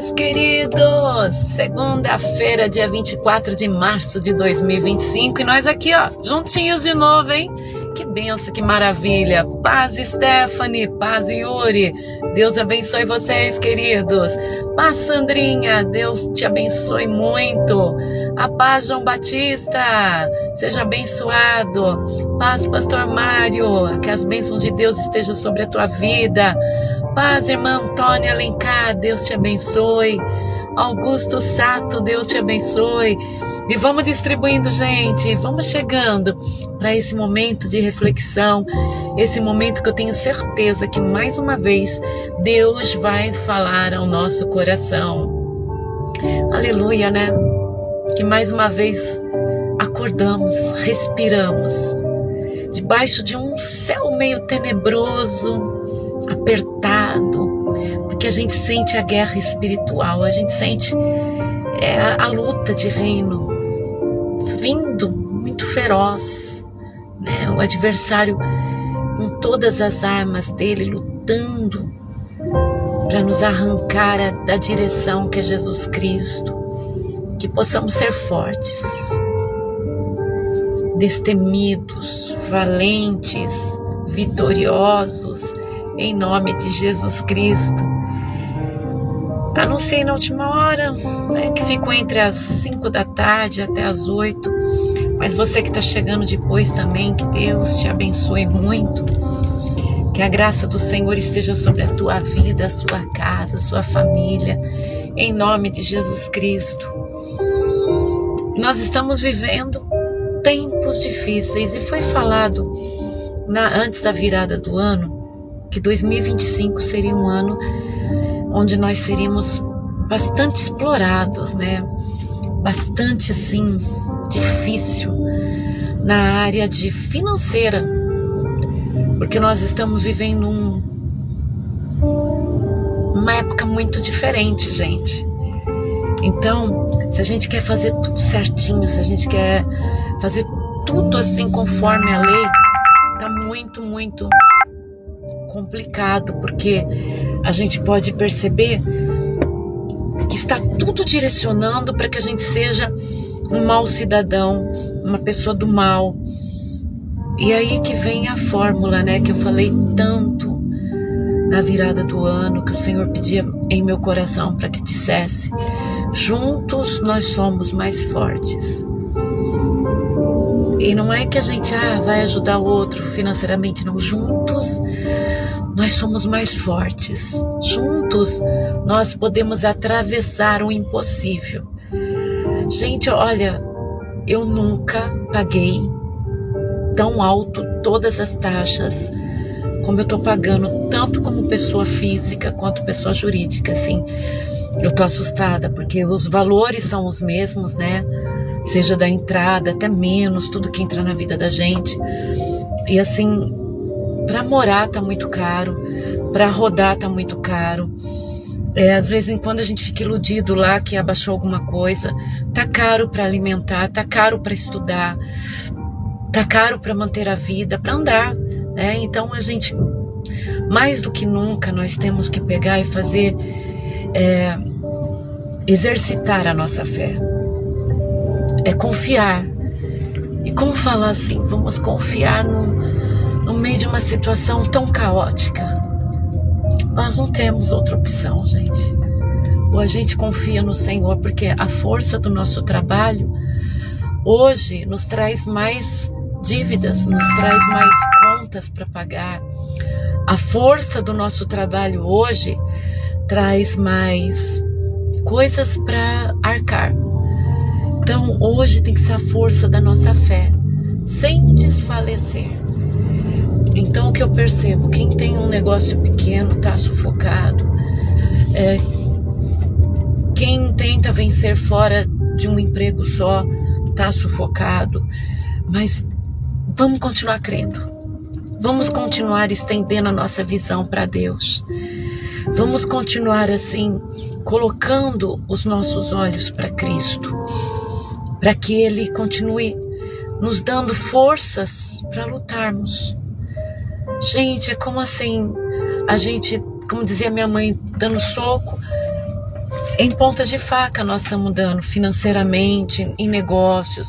vocês, queridos! Segunda-feira, dia 24 de março de 2025 e nós aqui, ó, juntinhos de novo, hein? Que benção, que maravilha! Paz, Stephanie, paz, Yuri. Deus abençoe vocês, queridos. Paz, Sandrinha, Deus te abençoe muito. A paz, João Batista, seja abençoado. Paz, Pastor Mário, que as bênçãos de Deus estejam sobre a tua vida. Paz, irmã Antônia Alencar, Deus te abençoe. Augusto Sato, Deus te abençoe. E vamos distribuindo, gente, vamos chegando para esse momento de reflexão, esse momento que eu tenho certeza que mais uma vez Deus vai falar ao nosso coração. Aleluia, né? Que mais uma vez acordamos, respiramos, debaixo de um céu meio tenebroso, apertado, porque a gente sente a guerra espiritual, a gente sente a luta de reino vindo muito feroz, né? O adversário com todas as armas dele lutando para nos arrancar da direção que é Jesus Cristo, que possamos ser fortes, destemidos, valentes, vitoriosos, em nome de Jesus Cristo. Anunciei na última hora, né, que ficou entre as 5 da tarde até as 8. Mas você que está chegando depois também, que Deus te abençoe muito. Que a graça do Senhor esteja sobre a tua vida, a sua casa, a sua família. Em nome de Jesus Cristo. Nós estamos vivendo tempos difíceis. E foi falado antes da virada do ano que 2025 seria um ano onde nós seríamos bastante explorados, né? Bastante, assim, difícil na área de financeira, porque nós estamos vivendo uma época muito diferente, gente. Então, se a gente quer fazer tudo certinho, se a gente quer fazer tudo assim conforme a lei, tá muito complicado, porque a gente pode perceber que está tudo direcionando para que a gente seja um mau cidadão, uma pessoa do mal. E aí que vem a fórmula, né, que eu falei tanto na virada do ano, que o Senhor pedia em meu coração para que dissesse: juntos nós somos mais fortes. E não é que a gente vai ajudar o outro financeiramente, não. Juntos nós somos mais fortes. Juntos nós podemos atravessar o impossível. Gente, olha, eu nunca paguei tão alto todas as taxas como eu estou pagando, tanto como pessoa física quanto pessoa jurídica. Assim, eu estou assustada porque os valores são os mesmos, né? Seja da entrada, até menos, tudo que entra na vida da gente. E assim, para morar tá muito caro, para rodar tá muito caro. Às vezes em quando a gente fica iludido lá que abaixou alguma coisa, tá caro para alimentar, tá caro para estudar, tá caro para manter a vida, para andar, né? Então a gente, mais do que nunca, nós temos que pegar e fazer, exercitar a nossa fé. É confiar. E como falar assim? Vamos confiar no meio de uma situação tão caótica. Nós não temos outra opção, gente. Ou a gente confia no Senhor, porque a força do nosso trabalho hoje nos traz mais dívidas, nos traz mais contas para pagar. A força do nosso trabalho hoje traz mais coisas para arcar. Então hoje tem que ser a força da nossa fé, sem desfalecer. Então o que eu percebo, quem tem um negócio pequeno está sufocado. Quem tenta vencer fora de um emprego só está sufocado. Mas vamos continuar crendo. Vamos continuar estendendo a nossa visão para Deus. Vamos continuar assim, colocando os nossos olhos para Cristo, para que Ele continue nos dando forças para lutarmos. Gente, é como assim, a gente, como dizia minha mãe, dando soco, Em ponta de faca nós estamos dando financeiramente, em negócios.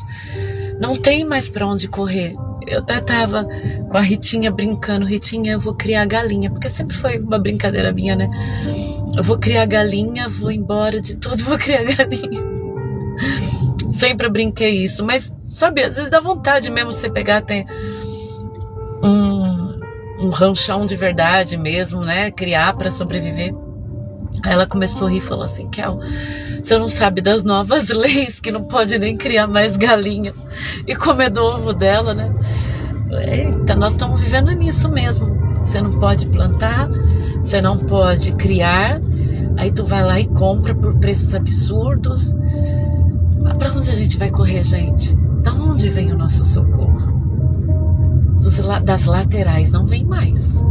Não tem mais para onde correr. Eu até tava com a Ritinha brincando. Ritinha, eu vou criar galinha. Porque sempre foi uma brincadeira minha, né? Eu vou criar galinha, vou embora de tudo, vou criar galinha. Sempre brinquei isso. Mas, sabe, às vezes dá vontade mesmo você pegar até um ranchão de verdade mesmo, né? Criar para sobreviver. Aí ela começou a rir e falou assim: Kel, você não sabe das novas leis que não pode nem criar mais galinha e comer do ovo dela, né? Eita, nós estamos vivendo nisso mesmo. Você não pode plantar, você não pode criar, aí tu vai lá e compra por preços absurdos. Para onde a gente vai correr, gente? Da onde vem o nosso socorro? Das laterais não vem mais.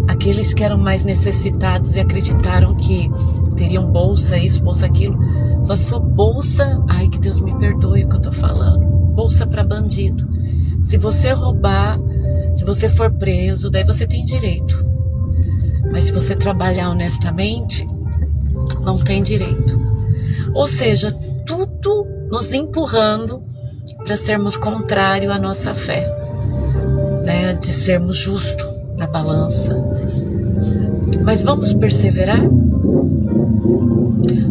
Aqueles que eram mais necessitados e acreditaram que teriam bolsa isso, bolsa aquilo, só se for bolsa, ai que Deus me perdoe o que eu tô falando, bolsa para bandido. Se você roubar, se você for preso, daí você tem direito. Mas se você trabalhar honestamente, não tem direito. Ou seja, tudo nos empurrando para sermos contrário à nossa fé, né? De sermos justos na balança. Mas vamos perseverar?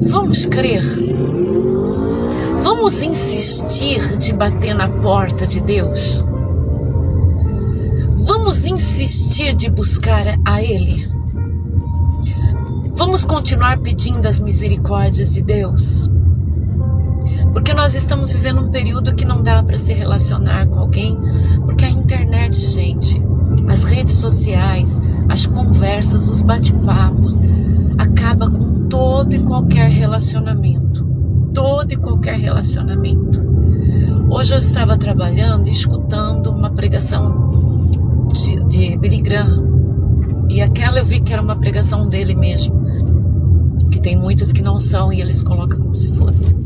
Vamos crer? Vamos insistir de bater na porta de Deus? Vamos insistir de buscar a Ele? Vamos continuar pedindo as misericórdias de Deus? Porque nós estamos vivendo um período que não dá para se relacionar com alguém, porque a internet, gente, as redes sociais, as conversas, os bate-papos, acaba com todo e qualquer relacionamento. Todo e qualquer relacionamento. Hoje eu estava trabalhando e escutando uma pregação de Billy Graham. E aquela eu vi que era uma pregação dele mesmo. Que tem muitas que não são e eles colocam como se fosse.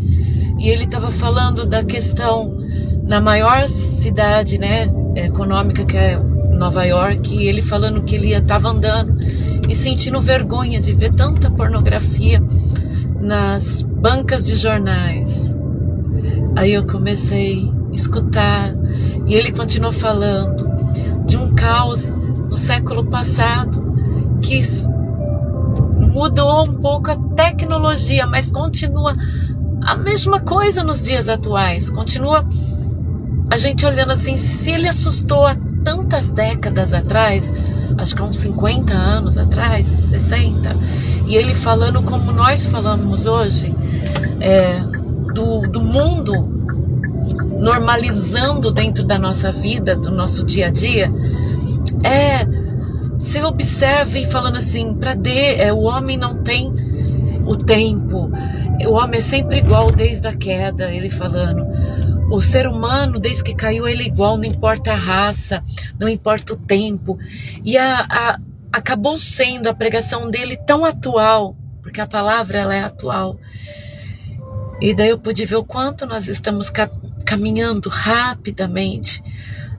E ele estava falando da questão na maior cidade, né, econômica, que é Nova York, e ele falando que ele estava andando e sentindo vergonha de ver tanta pornografia nas bancas de jornais. Aí eu comecei a escutar e ele continuou falando de um caos no século passado que mudou um pouco a tecnologia, mas continua a mesma coisa nos dias atuais. Continua a gente olhando assim, se ele assustou há tantas décadas atrás, acho que há uns 50 anos atrás, 60, e ele falando como nós falamos hoje, do mundo normalizando dentro da nossa vida, do nosso dia a dia, se observe falando assim, o homem não tem o tempo, o homem é sempre igual desde a queda, ele falando. O ser humano, desde que caiu, ele é igual, não importa a raça, não importa o tempo. E acabou sendo a pregação dele tão atual, porque a palavra ela é atual. E daí eu pude ver o quanto nós estamos caminhando rapidamente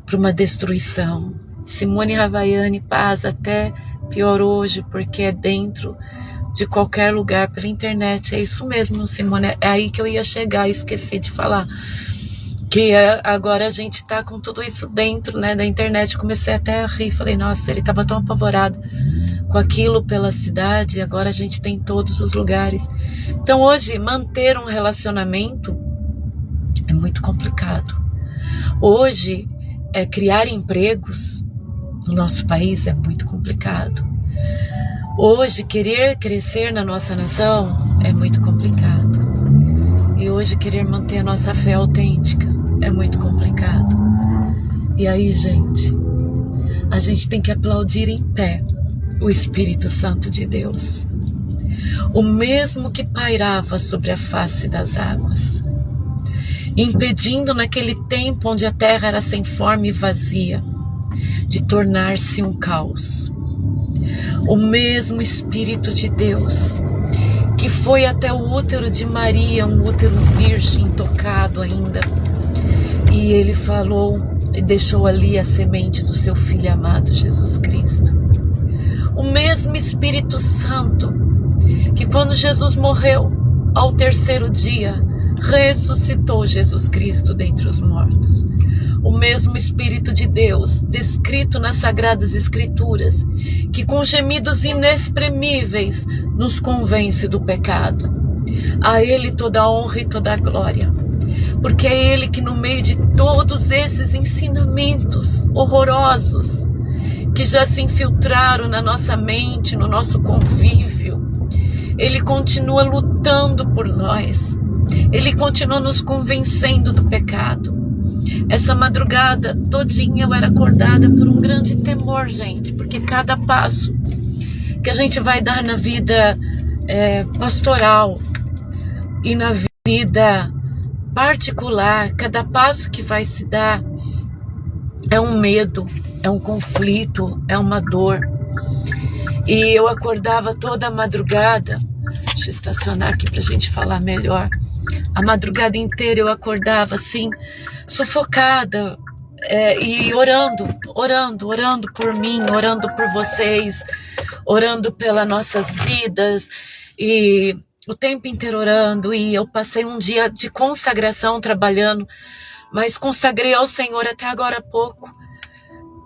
para uma destruição. Simone Havaiani, paz, até pior hoje, porque é dentro de qualquer lugar pela internet. É isso mesmo, Simone, é aí que eu ia chegar, esqueci de falar. Que agora a gente tá com tudo isso dentro, né, da internet. Comecei até a rir, falei, nossa, ele tava tão apavorado com aquilo pela cidade, e agora a gente tem em todos os lugares. Então hoje, manter um relacionamento é muito complicado. Hoje, criar empregos no nosso país é muito complicado. Hoje, querer crescer na nossa nação é muito complicado. E hoje, querer manter a nossa fé autêntica é muito complicado. E aí, gente, a gente tem que aplaudir em pé o Espírito Santo de Deus. O mesmo que pairava sobre a face das águas, impedindo naquele tempo onde a terra era sem forma e vazia, de tornar-se um caos. O mesmo Espírito de Deus que foi até o útero de Maria, um útero virgem, intocado ainda, e ele falou e deixou ali a semente do seu Filho amado Jesus Cristo. O mesmo Espírito Santo que quando Jesus morreu, ao terceiro dia, ressuscitou Jesus Cristo dentre os mortos. O mesmo Espírito de Deus, descrito nas Sagradas Escrituras, que com gemidos inexprimíveis nos convence do pecado. A Ele toda a honra e toda a glória, porque é Ele que no meio de todos esses ensinamentos horrorosos, que já se infiltraram na nossa mente, no nosso convívio, Ele continua lutando por nós. Ele continua nos convencendo do pecado. Essa madrugada todinha eu era acordada por um grande temor, gente, porque cada passo que a gente vai dar na vida pastoral e na vida particular, cada passo que vai se dar é um medo, é um conflito, é uma dor. E eu acordava toda a madrugada, deixa eu estacionar aqui pra gente falar melhor. A madrugada inteira eu acordava assim, sufocada, e orando por mim, orando por vocês, orando pelas nossas vidas, e o tempo inteiro orando. E eu passei um dia de consagração trabalhando, mas consagrei ao Senhor até agora há pouco,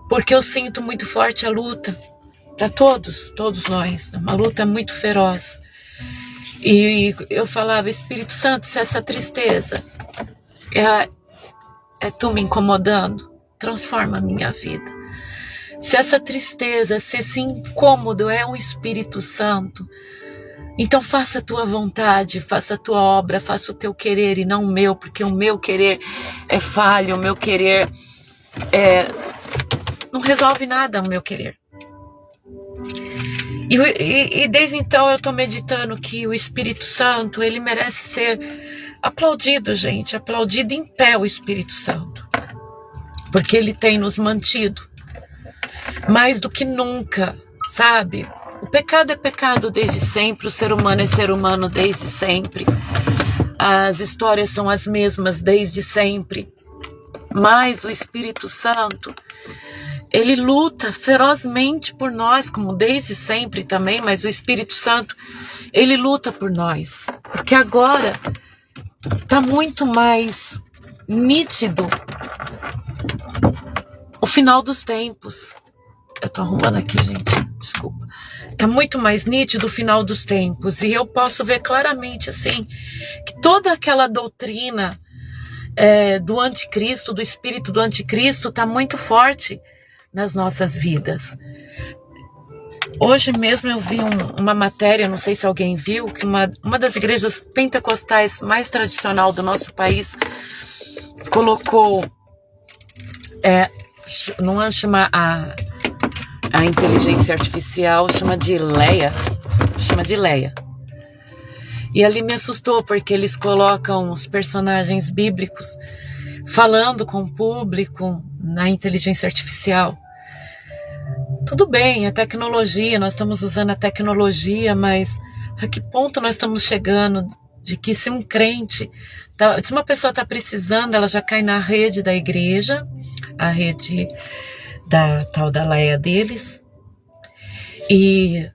porque eu sinto muito forte a luta, para todos nós, é uma luta muito feroz. E eu falava, Espírito Santo, se essa tristeza é tu me incomodando, transforma a minha vida. Se essa tristeza, se esse incômodo é o Espírito Santo, então faça a tua vontade, faça a tua obra, faça o teu querer e não o meu, porque o meu querer é falho, o meu querer não resolve nada, o meu querer. E desde então eu estou meditando que o Espírito Santo, ele merece ser aplaudido, gente, aplaudido em pé o Espírito Santo, porque ele tem nos mantido mais do que nunca, sabe? O pecado é pecado desde sempre, o ser humano é ser humano desde sempre, as histórias são as mesmas desde sempre, mas o Espírito Santo, ele luta ferozmente por nós, como desde sempre também, mas o Espírito Santo, ele luta por nós. Porque agora está muito mais nítido o final dos tempos. Eu estou arrumando aqui, gente, desculpa. Está muito mais nítido o final dos tempos. E eu posso ver claramente, assim, que toda aquela doutrina do anticristo, do espírito do anticristo, está muito forte nas nossas vidas. Hoje mesmo eu vi uma matéria, não sei se alguém viu, que uma das igrejas pentecostais mais tradicional do nosso país colocou, não chama a inteligência artificial, chama de Leia. E ali me assustou, porque eles colocam os personagens bíblicos falando com o público na inteligência artificial. Tudo bem, a tecnologia, nós estamos usando a tecnologia, mas a que ponto nós estamos chegando de que se um crente, se uma pessoa está precisando, ela já cai na rede da igreja, a rede da tal da Leia deles, e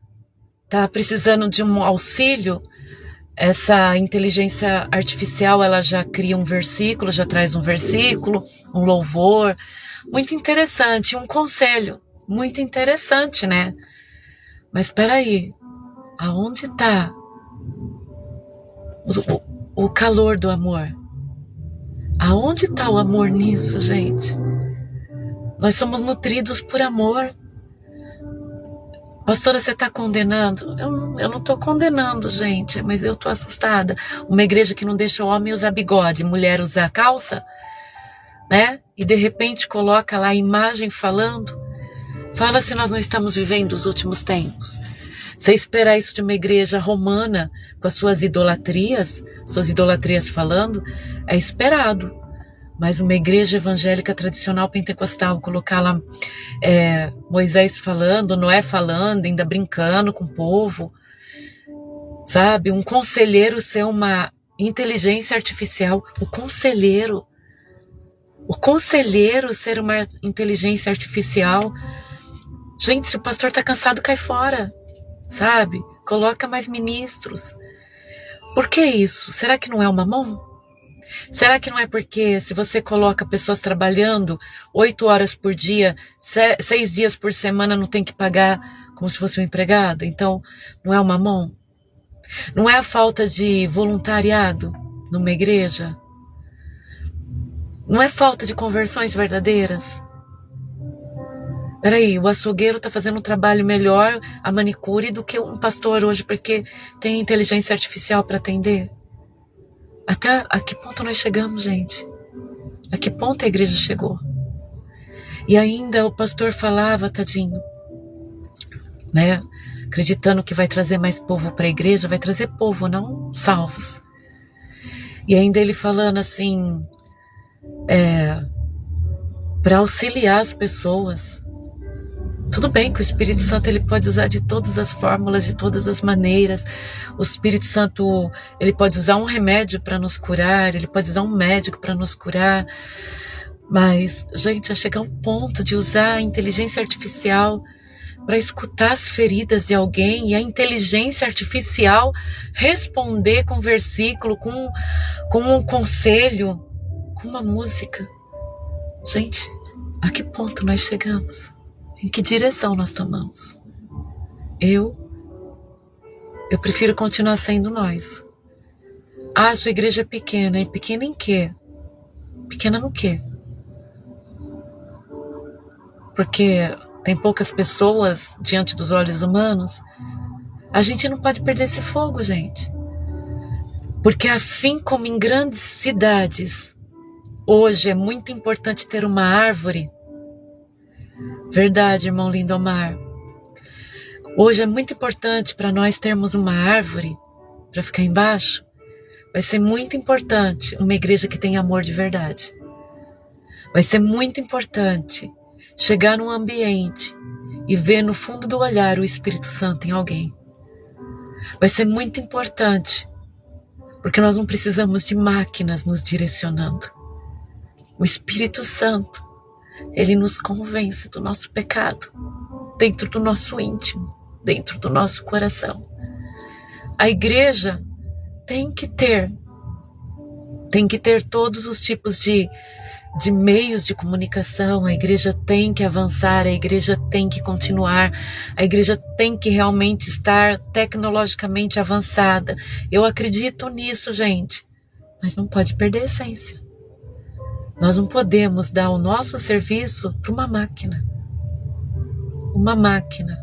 está precisando de um auxílio, essa inteligência artificial, ela já cria um versículo, já traz um versículo, um louvor, muito interessante, um conselho, muito interessante, né? Mas espera aí, aonde está o calor do amor? Aonde está o amor nisso, gente? Nós somos nutridos por amor. Pastora, você está condenando? Eu não estou condenando, gente, mas eu estou assustada. Uma igreja que não deixa o homem usar bigode, mulher usar calça, né? E de repente coloca lá a imagem falando. Fala se nós não estamos vivendo os últimos tempos. Você esperar isso de uma igreja romana com as suas idolatrias falando, é esperado. Mas uma igreja evangélica tradicional pentecostal, colocar lá Moisés falando, Noé falando, ainda brincando com o povo, sabe? Um conselheiro ser uma inteligência artificial, o conselheiro ser uma inteligência artificial. Gente, se o pastor está cansado, cai fora. sabe? Coloca mais ministros. Por que isso? Será que não é o mamão? Será que não é porque se você coloca pessoas trabalhando 8 horas por dia, 6 dias por semana, não tem que pagar como se fosse um empregado? Então, não é o mamão? Não é a falta de voluntariado numa igreja? Não é falta de conversões verdadeiras? Peraí, o açougueiro está fazendo um trabalho melhor, a manicure, do que um pastor hoje, porque tem inteligência artificial para atender? Até a que ponto nós chegamos, gente? A que ponto a igreja chegou? E ainda o pastor falava, tadinho, né? Acreditando que vai trazer mais povo para a igreja, vai trazer povo, não salvos. E ainda ele falando assim, para auxiliar as pessoas. Tudo bem que o Espírito Santo ele pode usar de todas as fórmulas, de todas as maneiras. O Espírito Santo ele pode usar um remédio para nos curar, ele pode usar um médico para nos curar. Mas, gente, a chegar ao ponto de usar a inteligência artificial para escutar as feridas de alguém e a inteligência artificial responder com um versículo, com um conselho, com uma música. Gente, a que ponto nós chegamos? Em que direção nós tomamos? Eu prefiro continuar sendo nós. Ah, sua igreja é pequena. E pequena em quê? Pequena no quê? Porque tem poucas pessoas diante dos olhos humanos? A gente não pode perder esse fogo, gente. Porque assim como em grandes cidades, hoje é muito importante ter uma árvore. Verdade, irmão Lindomar. Hoje é muito importante para nós termos uma árvore para ficar embaixo. Vai ser muito importante uma igreja que tem amor de verdade. Vai ser muito importante chegar num ambiente e ver no fundo do olhar o Espírito Santo em alguém. Vai ser muito importante, porque nós não precisamos de máquinas nos direcionando. O Espírito Santo, ele nos convence do nosso pecado, dentro do nosso íntimo, dentro do nosso coração. A igreja tem que ter todos os tipos de meios de comunicação. A igreja tem que avançar, a igreja tem que continuar, a igreja tem que realmente estar tecnologicamente avançada. Eu acredito nisso, gente, mas não pode perder a essência. Nós não podemos dar o nosso serviço para uma máquina. Uma máquina.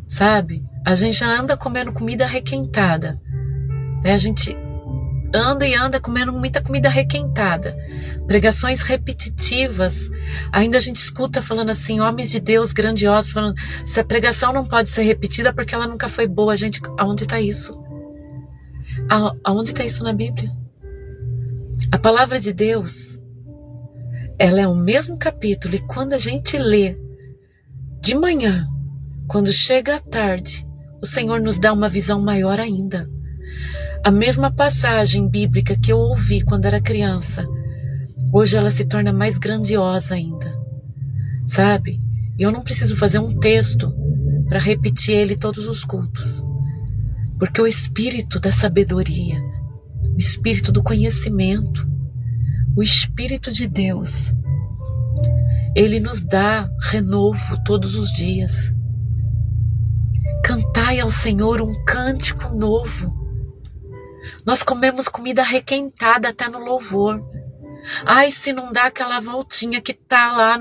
Sabe? A gente já anda comendo comida requentada. Né? A gente anda e anda comendo muita comida requentada. Pregações repetitivas. Ainda a gente escuta falando assim, homens de Deus grandiosos, falando, se a pregação não pode ser repetida porque ela nunca foi boa. Gente, aonde está isso? Aonde está isso na Bíblia? A palavra de Deus, ela é o mesmo capítulo, e quando a gente lê de manhã, quando chega à tarde, o Senhor nos dá uma visão maior ainda. A mesma passagem bíblica que eu ouvi quando era criança, hoje ela se torna mais grandiosa ainda, sabe? E eu não preciso fazer um texto para repetir ele todos os cultos, porque o Espírito da sabedoria, o Espírito do conhecimento, o Espírito de Deus, ele nos dá renovo todos os dias. Cantai ao Senhor um cântico novo. Nós comemos comida requentada até no louvor. Ai, se não dá aquela voltinha que tá lá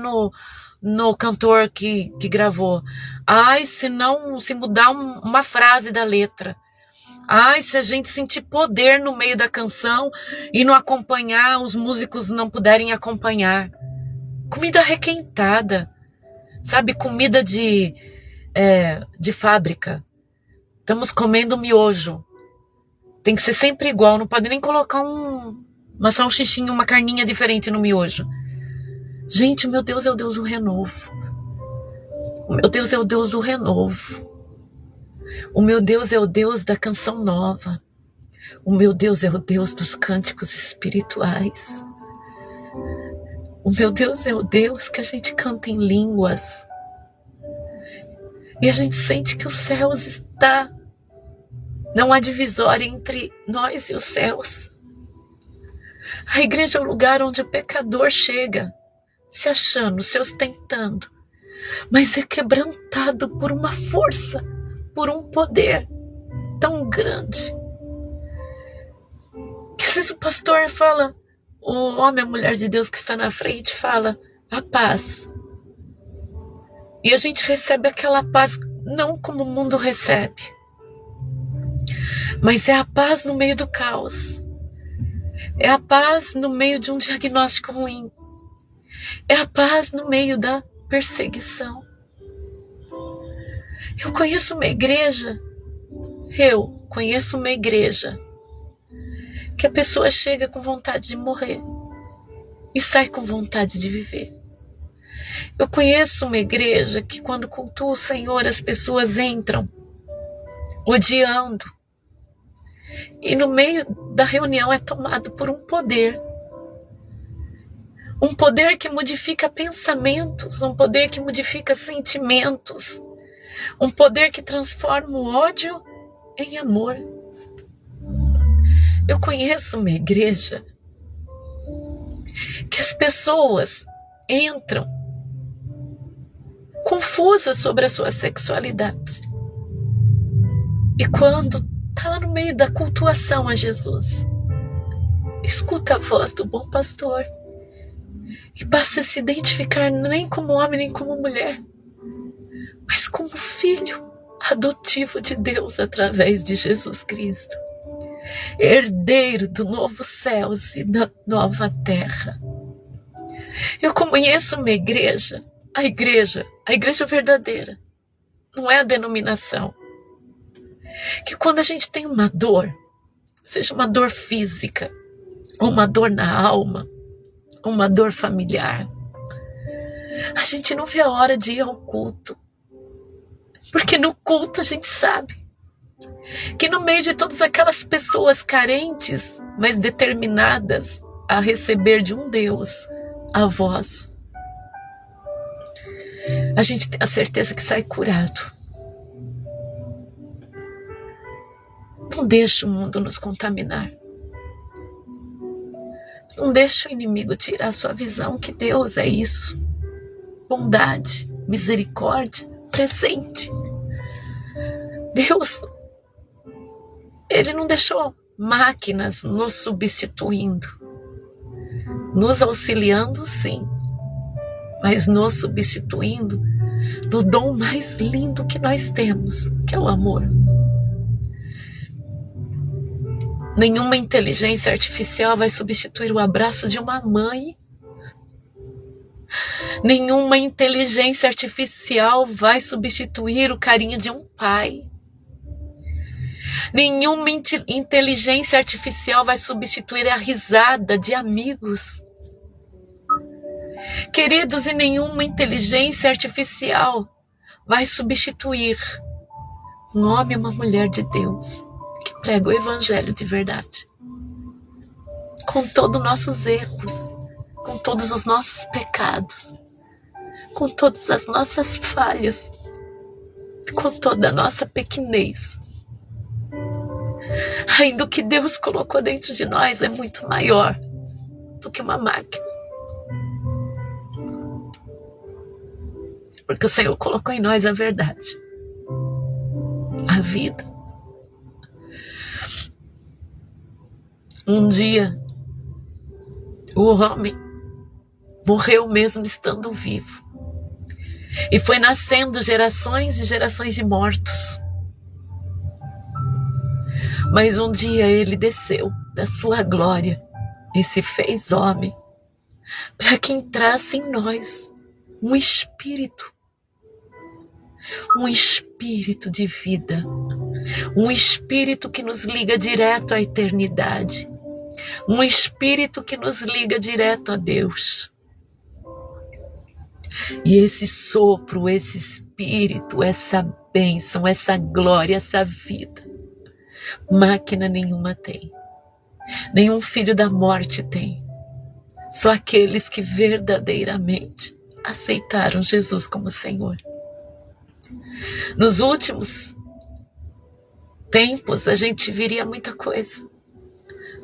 no cantor que gravou. Ai, se mudar uma frase da letra. Ai, se a gente sentir poder no meio da canção e não acompanhar, os músicos não puderem acompanhar. Comida requentada, sabe? Comida de fábrica. Estamos comendo miojo. Tem que ser sempre igual, não pode nem colocar uma salsichinha, uma carninha diferente no miojo. Gente, o meu Deus é o Deus do renovo. O meu Deus é o Deus do renovo. O meu Deus é o Deus da canção nova. O meu Deus é o Deus dos cânticos espirituais. O meu Deus é o Deus que a gente canta em línguas. E a gente sente que os céus está, não há divisória entre nós e os céus. A igreja é o lugar onde o pecador chega, se achando, se ostentando, mas é quebrantado por uma força, por um poder tão grande. Que às vezes o pastor fala, o homem, a mulher de Deus que está na frente fala, a paz. E a gente recebe aquela paz não como o mundo recebe, mas é a paz no meio do caos. É a paz no meio de um diagnóstico ruim. É a paz no meio da perseguição. Eu conheço uma igreja que a pessoa chega com vontade de morrer e sai com vontade de viver. Eu conheço uma igreja que quando cultua o Senhor as pessoas entram odiando e no meio da reunião é tomado por um poder que modifica pensamentos, um poder que modifica sentimentos, um poder que transforma o ódio em amor. Eu conheço uma igreja que as pessoas entram confusas sobre a sua sexualidade. E quando está lá no meio da cultuação a Jesus, escuta a voz do bom pastor e passa a se identificar nem como homem nem como mulher, mas como filho adotivo de Deus através de Jesus Cristo, herdeiro do novo céu e da nova terra. Eu conheço uma igreja, a igreja verdadeira, não é a denominação, que quando a gente tem uma dor, seja uma dor física, ou uma dor na alma, ou uma dor familiar, a gente não vê a hora de ir ao culto, porque no culto a gente sabe que no meio de todas aquelas pessoas carentes, mas determinadas a receber de um Deus a voz, a gente tem a certeza que sai curado. Não deixe o mundo nos contaminar. Não deixe o inimigo tirar a sua visão que Deus é isso. Bondade, misericórdia, presente. Deus, Ele não deixou máquinas nos substituindo. Nos auxiliando, sim. Mas nos substituindo no dom mais lindo que nós temos, que é o amor. Nenhuma inteligência artificial vai substituir o abraço de uma mãe. Nenhuma inteligência artificial vai substituir o carinho de um pai. Nenhuma inteligência artificial vai substituir a risada de amigos. Queridos, e nenhuma inteligência artificial vai substituir um homem e uma mulher de Deus que prega o evangelho de verdade. Com todos os nossos erros, com todos os nossos pecados, com todas as nossas falhas, com toda a nossa pequenez. Ainda o que Deus colocou dentro de nós é muito maior do que uma máquina. Porque o Senhor colocou em nós a verdade, a vida. Um dia, o homem morreu mesmo estando vivo. E foi nascendo gerações e gerações de mortos. Mas um dia ele desceu da sua glória e se fez homem, para que entrasse em nós um espírito de vida, um espírito que nos liga direto à eternidade, um espírito que nos liga direto a Deus. E esse sopro, esse espírito, essa bênção, essa glória, essa vida, máquina nenhuma tem, nenhum filho da morte tem, só aqueles que verdadeiramente aceitaram Jesus como Senhor. Nos últimos tempos a gente viria muita coisa,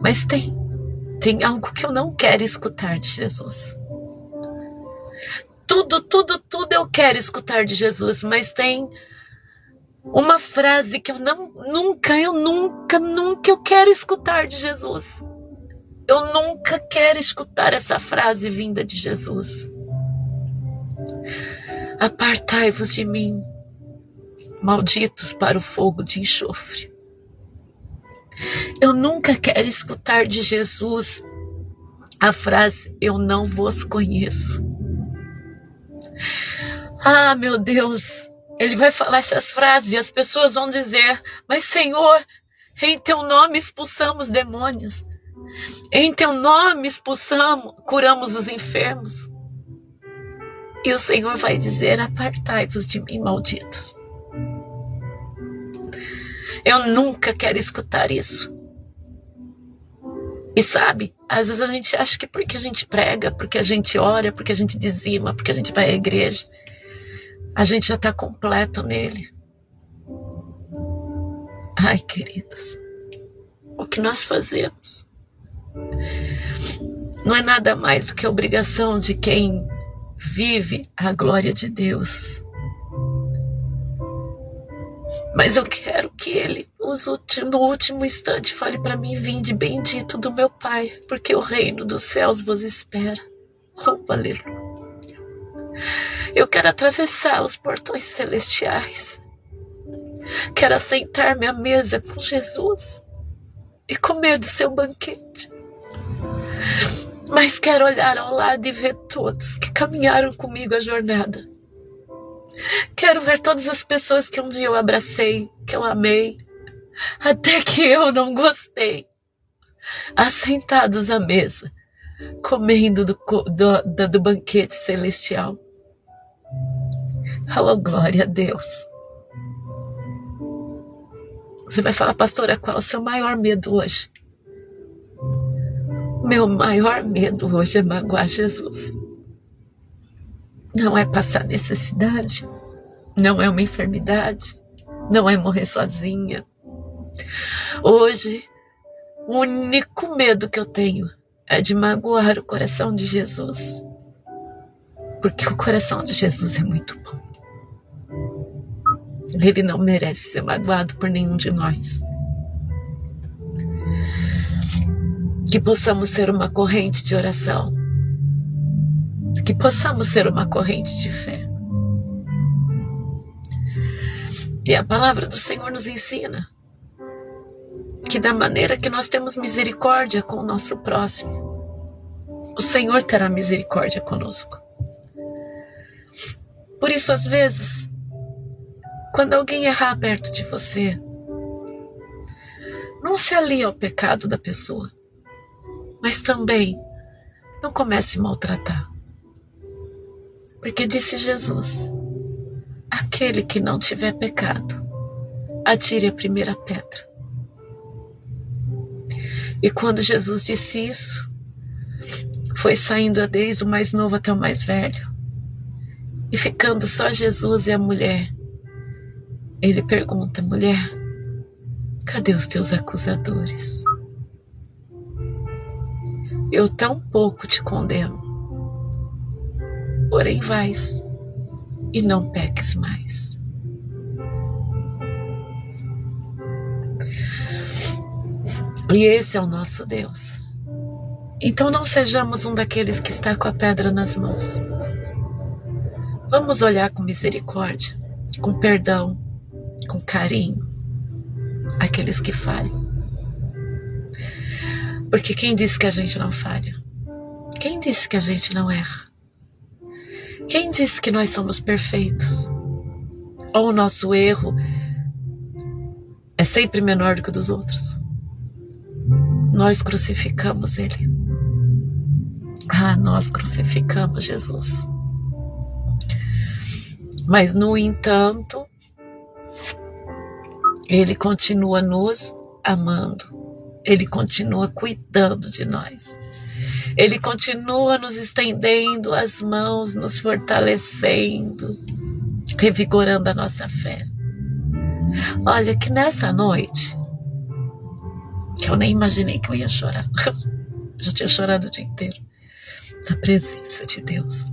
mas tem algo que eu não quero escutar de Jesus. Tudo eu quero escutar de Jesus, mas tem uma frase que eu nunca eu quero escutar de Jesus. Eu nunca quero escutar essa frase vinda de Jesus. Apartai-vos de mim, malditos, para o fogo de enxofre. Eu nunca quero escutar de Jesus a frase, eu não vos conheço. Ah, meu Deus, ele vai falar essas frases e as pessoas vão dizer, mas Senhor, em teu nome expulsamos demônios. Em teu nome curamos os enfermos. E o Senhor vai dizer, apartai-vos de mim, malditos. Eu nunca quero escutar isso. E sabe, às vezes a gente acha que porque a gente prega, porque a gente ora, porque a gente dizima, porque a gente vai à igreja, a gente já está completo nele. Ai, queridos, o que nós fazemos não é nada mais do que a obrigação de quem vive a glória de Deus. Mas eu quero que ele, no último instante, fale para mim, vinde bendito do meu Pai, porque o reino dos céus vos espera. Oh, aleluia. Eu quero atravessar os portões celestiais. Quero assentar-me à mesa com Jesus e comer do seu banquete. Mas quero olhar ao lado e ver todos que caminharam comigo a jornada. Quero ver todas as pessoas que um dia eu abracei, que eu amei, até que eu não gostei, assentados à mesa, comendo do banquete celestial. Oh, glória a Deus. Você vai falar, pastora, qual é o seu maior medo hoje? Meu maior medo hoje é magoar Jesus. Não é passar necessidade, não é uma enfermidade, não é morrer sozinha. Hoje, o único medo que eu tenho é de magoar o coração de Jesus. Porque o coração de Jesus é muito bom. Ele não merece ser magoado por nenhum de nós. Que possamos ser uma corrente de oração. Que possamos ser uma corrente de fé. E a palavra do Senhor nos ensina que da maneira que nós temos misericórdia com o nosso próximo, o Senhor terá misericórdia conosco. Por isso, às vezes, quando alguém errar perto de você, não se alie ao pecado da pessoa, mas também não comece a maltratar. Porque disse Jesus, aquele que não tiver pecado, atire a primeira pedra. E quando Jesus disse isso, foi saindo desde o mais novo até o mais velho, e ficando só Jesus e a mulher. Ele pergunta, mulher, cadê os teus acusadores? Eu tão pouco te condeno. Porém vais e não peques mais. E esse é o nosso Deus. Então não sejamos um daqueles que está com a pedra nas mãos. Vamos olhar com misericórdia, com perdão, com carinho, aqueles que falham. Porque quem disse que a gente não falha? Quem disse que a gente não erra? Quem disse que nós somos perfeitos? Ou o nosso erro é sempre menor do que o dos outros? Nós crucificamos Ele. Nós crucificamos Jesus. Mas, no entanto, Ele continua nos amando. Ele continua cuidando de nós. Ele continua nos estendendo as mãos, nos fortalecendo. revigorando a nossa fé. Olha, que nessa noite, que eu nem imaginei que eu ia chorar, já tinha chorado o dia inteiro, na presença de Deus,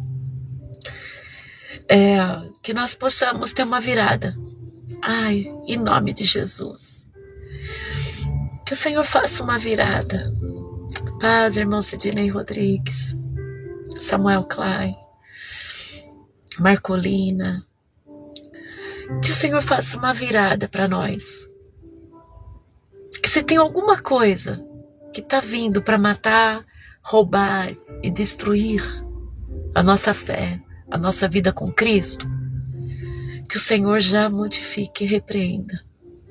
que nós possamos ter uma virada. Ai, em nome de Jesus, que o Senhor faça uma virada. Paz, irmão Sidney Rodrigues, Samuel Klein, Marcolina, que o Senhor faça uma virada para nós. Que se tem alguma coisa que está vindo para matar, roubar e destruir a nossa fé, a nossa vida com Cristo, que o Senhor já modifique e repreenda,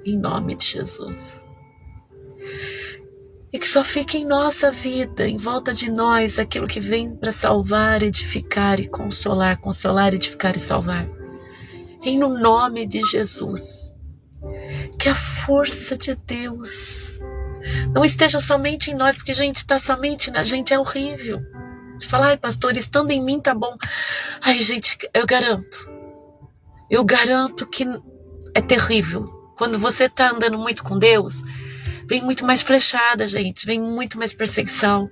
em nome de Jesus. E que só fique em nossa vida, em volta de nós, aquilo que vem para salvar, edificar e consolar, edificar e salvar. Em no nome de Jesus. Que a força de Deus não esteja somente em nós, porque, gente, está somente na gente é horrível. Você fala, ai, pastor, estando em mim tá bom. Ai, gente, eu garanto que é terrível. Quando você está andando muito com Deus, vem muito mais flechada, gente. Vem muito mais perseguição.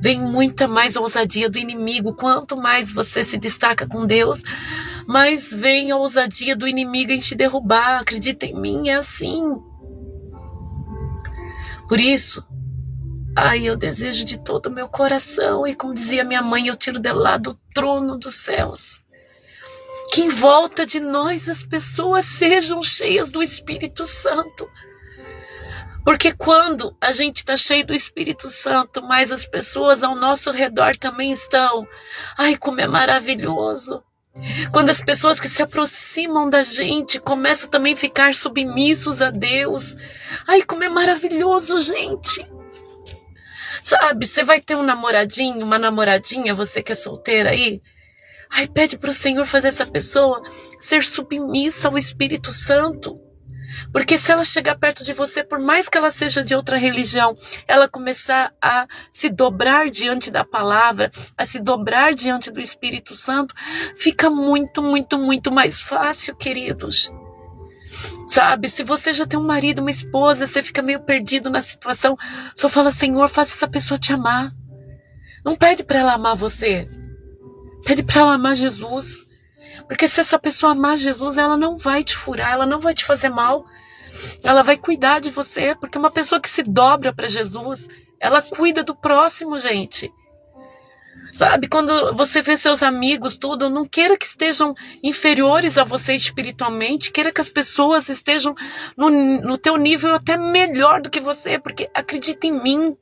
Vem muita mais ousadia do inimigo. Quanto mais você se destaca com Deus, mais vem a ousadia do inimigo em te derrubar. Acredita em mim, é assim. Por isso, eu desejo de todo o meu coração, e como dizia minha mãe, eu tiro de lá do trono dos céus, que em volta de nós as pessoas sejam cheias do Espírito Santo. Porque quando a gente está cheio do Espírito Santo, mas as pessoas ao nosso redor também estão. Ai, como é maravilhoso. Quando as pessoas que se aproximam da gente começam também a ficar submissos a Deus. Ai, como é maravilhoso, gente. Sabe, você vai ter um namoradinho, uma namoradinha, você que é solteira aí. Ai, pede para o Senhor fazer essa pessoa ser submissa ao Espírito Santo. Porque se ela chegar perto de você, por mais que ela seja de outra religião, ela começar a se dobrar diante da palavra, a se dobrar diante do Espírito Santo, fica muito, muito, muito mais fácil, queridos. Sabe, se você já tem um marido, uma esposa, você fica meio perdido na situação, só fala, Senhor, faça essa pessoa te amar. Não pede para ela amar você, pede para ela amar Jesus. Porque se essa pessoa amar Jesus, ela não vai te furar, ela não vai te fazer mal. Ela vai cuidar de você, porque uma pessoa que se dobra para Jesus, ela cuida do próximo, gente. Sabe, quando você vê seus amigos, tudo, não queira que estejam inferiores a você espiritualmente, queira que as pessoas estejam no teu nível até melhor do que você, porque acredita em mim,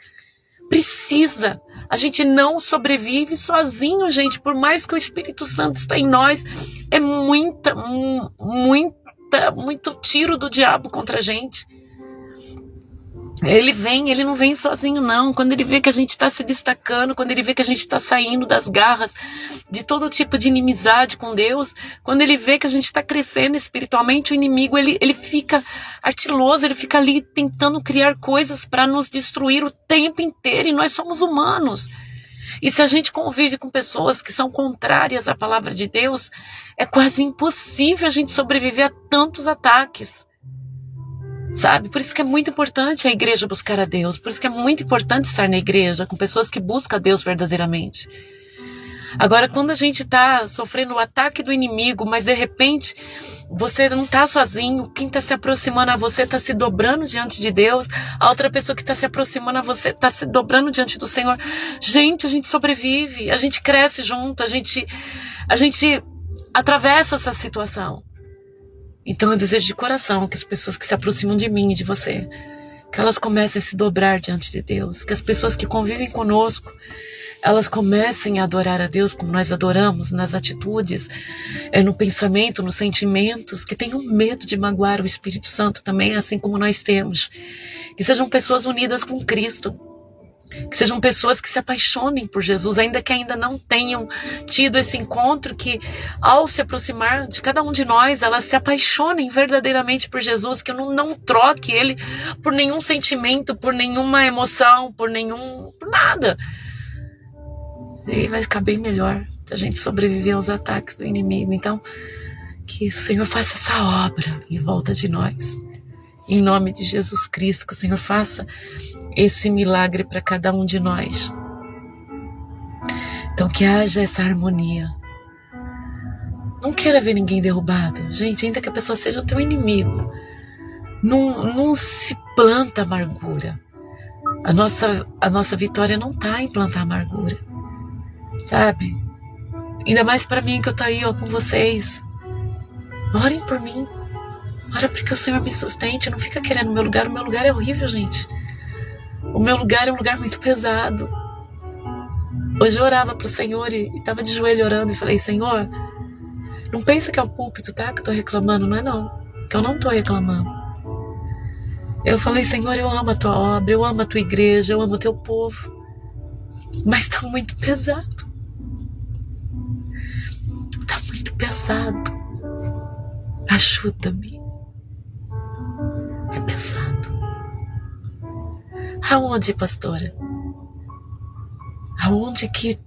precisa. A gente não sobrevive sozinho, gente, por mais que o Espírito Santo está em nós, é muito tiro do diabo contra a gente. Ele não vem sozinho não, quando ele vê que a gente está se destacando, quando ele vê que a gente está saindo das garras de todo tipo de inimizade com Deus, quando ele vê que a gente está crescendo espiritualmente, o inimigo ele fica artiloso, ele fica ali tentando criar coisas para nos destruir o tempo inteiro, e nós somos humanos. E se a gente convive com pessoas que são contrárias à palavra de Deus, é quase impossível a gente sobreviver a tantos ataques. Sabe? Por isso que é muito importante a igreja buscar a Deus. Por isso que é muito importante estar na igreja com pessoas que buscam a Deus verdadeiramente. Agora, quando a gente está sofrendo o ataque do inimigo, mas de repente você não está sozinho, quem está se aproximando a você está se dobrando diante de Deus, a outra pessoa que está se aproximando a você está se dobrando diante do Senhor. Gente, a gente sobrevive, a gente cresce junto, a gente atravessa essa situação. Então eu desejo de coração que as pessoas que se aproximam de mim e de você, que elas comecem a se dobrar diante de Deus, que as pessoas que convivem conosco, elas comecem a adorar a Deus como nós adoramos, nas atitudes, no pensamento, nos sentimentos, que tenham medo de magoar o Espírito Santo também, assim como nós temos. Que sejam pessoas unidas com Cristo, que sejam pessoas que se apaixonem por Jesus, ainda que ainda não tenham tido esse encontro, que ao se aproximar de cada um de nós, elas se apaixonem verdadeiramente por Jesus, que eu não troque Ele por nenhum sentimento, por nenhuma emoção, por nada. E vai ficar bem melhor a gente sobreviver aos ataques do inimigo. Então, Que o Senhor faça essa obra em volta de nós. Em nome de Jesus Cristo, que o Senhor faça esse milagre para cada um de nós. Então que haja essa harmonia. Não queira ver ninguém derrubado. Gente, ainda que a pessoa seja o teu inimigo, não se planta amargura. A nossa vitória não está em plantar amargura. Sabe? Ainda mais para mim que eu tô aí com vocês. Orem por mim. Ora porque o Senhor me sustente. Não fica querendo o meu lugar. O meu lugar é horrível, gente. O meu lugar é um lugar muito pesado. Hoje eu orava pro Senhor e estava de joelho orando e falei: Senhor, não pensa que é o púlpito, tá? Que eu tô reclamando. Não é não. Que eu não tô reclamando. Eu falei: Senhor, eu amo a tua obra, eu amo a tua igreja, eu amo o teu povo. Mas tá muito pesado. Tá muito pesado. Ajuda-me. É pesado. Aonde, pastora? Aonde que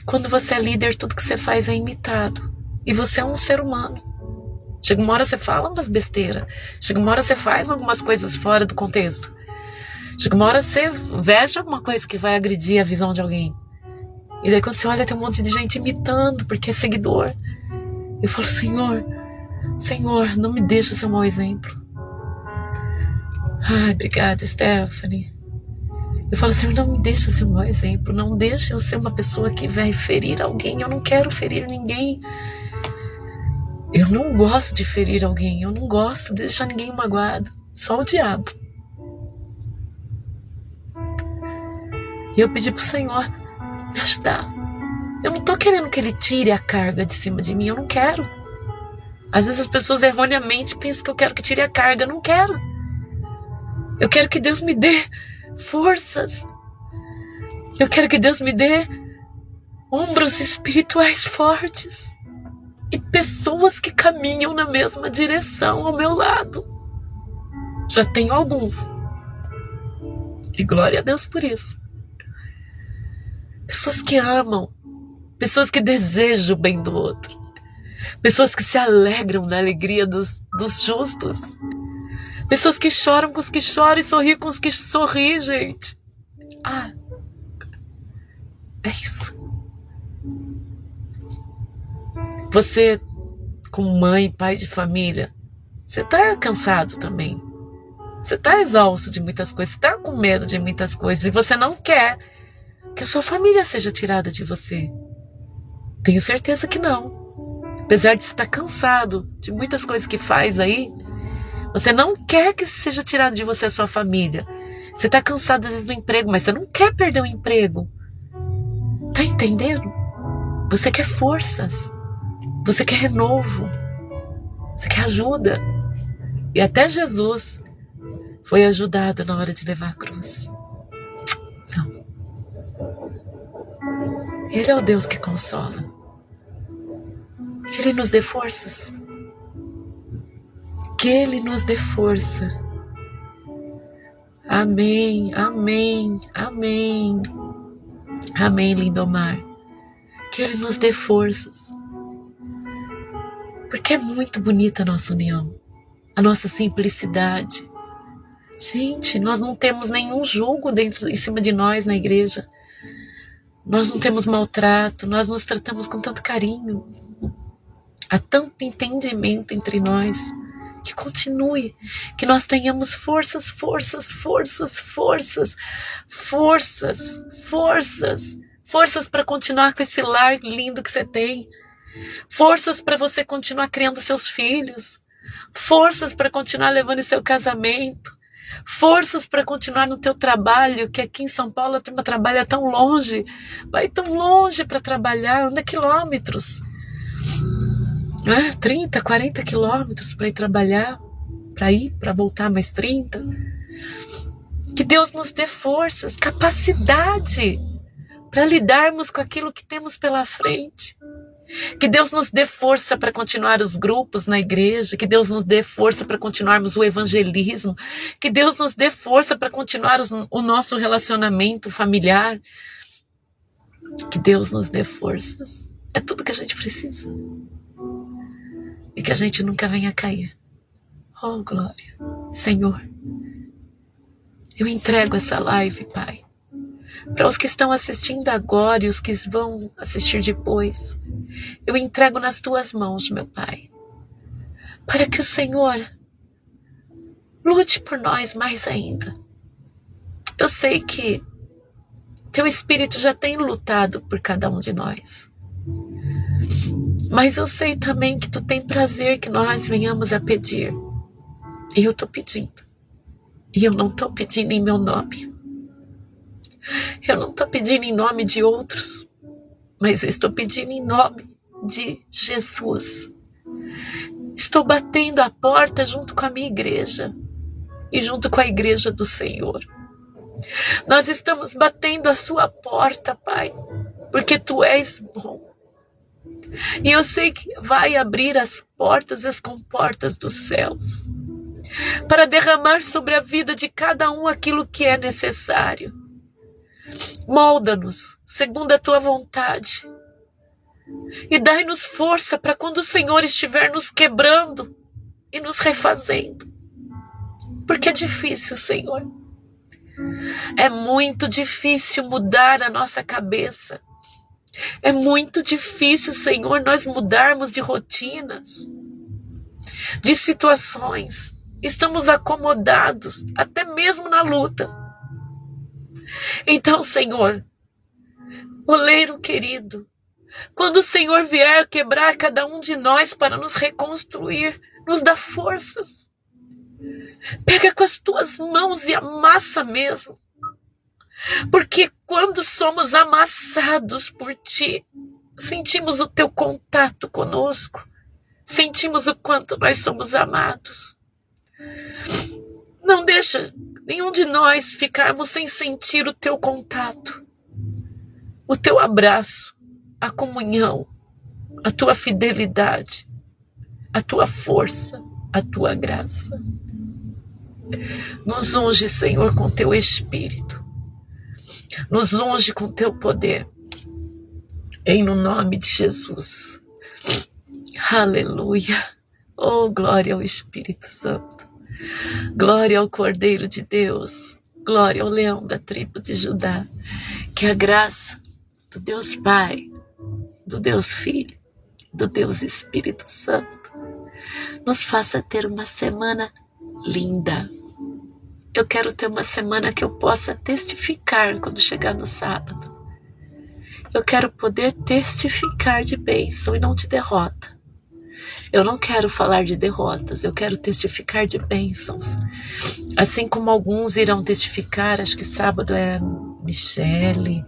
quando você é líder, tudo que você faz é imitado. E você é um ser humano. Chega uma hora você fala umas besteiras. Chega uma hora você faz algumas coisas fora do contexto. Chega uma hora você veste alguma coisa que vai agredir a visão de alguém. E daí quando você olha, tem um monte de gente imitando, porque é seguidor. Eu falo: Senhor, não me deixa ser um mau exemplo. Ai, obrigada, Stephanie. Eu falo: Senhor, não me deixa ser um mau exemplo. Não deixa eu ser uma pessoa que vai ferir alguém. Eu não quero ferir ninguém. Eu não gosto de ferir alguém. Eu não gosto de deixar ninguém magoado. Só o diabo. E eu pedi pro Senhor me ajudar. Eu não tô querendo que Ele tire a carga de cima de mim. Eu não quero. Às vezes as pessoas erroneamente pensam que eu quero que tire a carga. Eu não quero. Eu quero que Deus me dê forças. Eu quero que Deus me dê ombros espirituais fortes. E pessoas que caminham na mesma direção ao meu lado. Já tenho alguns. E glória a Deus por isso. Pessoas que amam. Pessoas que desejam o bem do outro. Pessoas que se alegram na alegria dos justos. Pessoas que choram com os que choram e sorriem com os que sorriem, gente. É isso. Você, como mãe, pai de família, você está cansado também. Você está exausto de muitas coisas. Você está com medo de muitas coisas. E você não quer que a sua família seja tirada de você. Tenho certeza que não. Apesar de você estar cansado de muitas coisas que faz aí, você não quer que seja tirado de você a sua família. Você está cansado às vezes do emprego, mas você não quer perder o emprego. Tá entendendo? Você quer forças. Você quer renovo. Você quer ajuda. E até Jesus foi ajudado na hora de levar a cruz. Não. Ele é o Deus que consola. Que Ele nos dê forças. Que Ele nos dê força. Amém, amém, amém. Amém, Lindomar. Que Ele nos dê forças. Porque é muito bonita a nossa união. A nossa simplicidade. Gente, nós não temos nenhum julgo em cima de nós na igreja. Nós não temos maltrato. Nós nos tratamos com tanto carinho. Há tanto entendimento entre nós. Que continue. Que nós tenhamos forças, forças, forças, forças. Forças, forças. Forças para continuar com esse lar lindo que você tem. Forças para você continuar criando seus filhos. Forças para continuar levando seu casamento. Forças para continuar no teu trabalho, que aqui em São Paulo a turma trabalha tão longe. Vai tão longe para trabalhar, anda quilômetros. 30, 40 quilômetros para ir trabalhar, para voltar mais 30. Que Deus nos dê forças, capacidade para lidarmos com aquilo que temos pela frente. Que Deus nos dê força para continuar os grupos na igreja. Que Deus nos dê força para continuarmos o evangelismo. Que Deus nos dê força para continuar o nosso relacionamento familiar. Que Deus nos dê forças. É tudo que a gente precisa. e que a gente nunca venha cair. Oh, glória. Senhor, eu entrego essa live, Pai, para os que estão assistindo agora e os que vão assistir depois. Eu entrego nas tuas mãos, meu Pai, para que o Senhor lute por nós mais ainda. Eu sei que teu Espírito já tem lutado por cada um de nós. Mas eu sei também que tu tem prazer que nós venhamos a pedir. E eu estou pedindo. E eu não estou pedindo em meu nome. Eu não estou pedindo em nome de outros. Mas eu estou pedindo em nome de Jesus. Estou batendo a porta junto com a minha igreja. E junto com a igreja do Senhor. Nós estamos batendo a sua porta, Pai. Porque tu és bom. E eu sei que vai abrir as portas e as comportas dos céus para derramar sobre a vida de cada um aquilo que é necessário. Molda-nos segundo a tua vontade e dai-nos força para quando o Senhor estiver nos quebrando e nos refazendo. Porque é difícil, Senhor. É muito difícil mudar a nossa cabeça. É muito difícil, Senhor, nós mudarmos de rotinas, de situações. Estamos acomodados, até mesmo na luta. Então, Senhor, oleiro querido, quando o Senhor vier quebrar cada um de nós para nos reconstruir, nos dá forças. Pega com as tuas mãos e amassa mesmo. Porque quando somos amassados por ti, sentimos o teu contato conosco, sentimos o quanto nós somos amados. Não deixa nenhum de nós ficarmos sem sentir o teu contato, o teu abraço, a comunhão, a tua fidelidade, a tua força, a tua graça. Nos unge, Senhor, com teu Espírito. Nos unge com teu poder, em no nome de Jesus. Aleluia. Oh, glória ao Espírito Santo. Glória ao Cordeiro de Deus. Glória ao Leão da tribo de Judá. Que a graça do Deus Pai, do Deus Filho, do Deus Espírito Santo nos faça ter uma semana linda. Eu quero ter uma semana que eu possa testificar quando chegar no sábado. Eu quero poder testificar de bênção e não de derrota. Eu não quero falar de derrotas, eu quero testificar de bênçãos. Assim como alguns irão testificar, acho que sábado é Michele,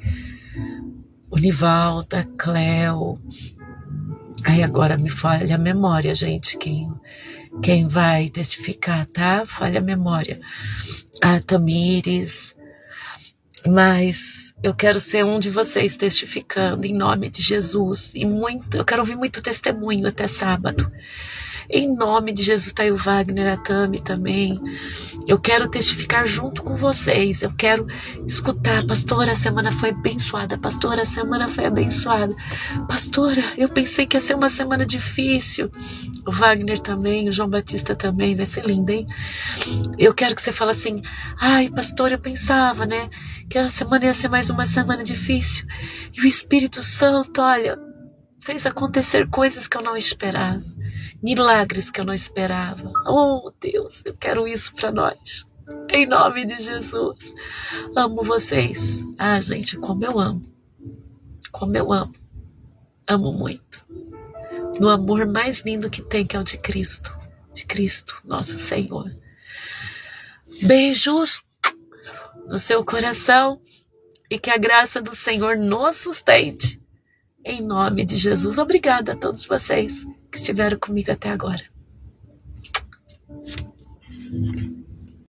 Univalda, Cleo. Aí agora me falha a memória, gente, quem vai testificar, tá? Falha a memória. A Tamires. Mas eu quero ser um de vocês testificando em nome de Jesus. E eu quero ouvir muito testemunho até sábado. Em nome de Jesus, tá aí o Wagner, a Tami também. Eu quero testificar junto com vocês. Eu quero escutar. Pastora, a semana foi abençoada. Pastora, a semana foi abençoada. Pastora, eu pensei que ia ser uma semana difícil. O Wagner também, o João Batista também. Vai ser lindo, hein? Eu quero que você fale assim: ai, pastora, eu pensava, né, que a semana ia ser mais uma semana difícil. E o Espírito Santo, olha, fez acontecer coisas que eu não esperava. Milagres que eu não esperava. Oh, Deus, eu quero isso para nós. Em nome de Jesus. Amo vocês. Ah, gente, como eu amo. Como eu amo. Amo muito. No amor mais lindo que tem, que é o de Cristo. De Cristo, nosso Senhor. Beijos no seu coração. E que a graça do Senhor nos sustente. Em nome de Jesus. Obrigada a todos vocês que estiveram comigo até agora.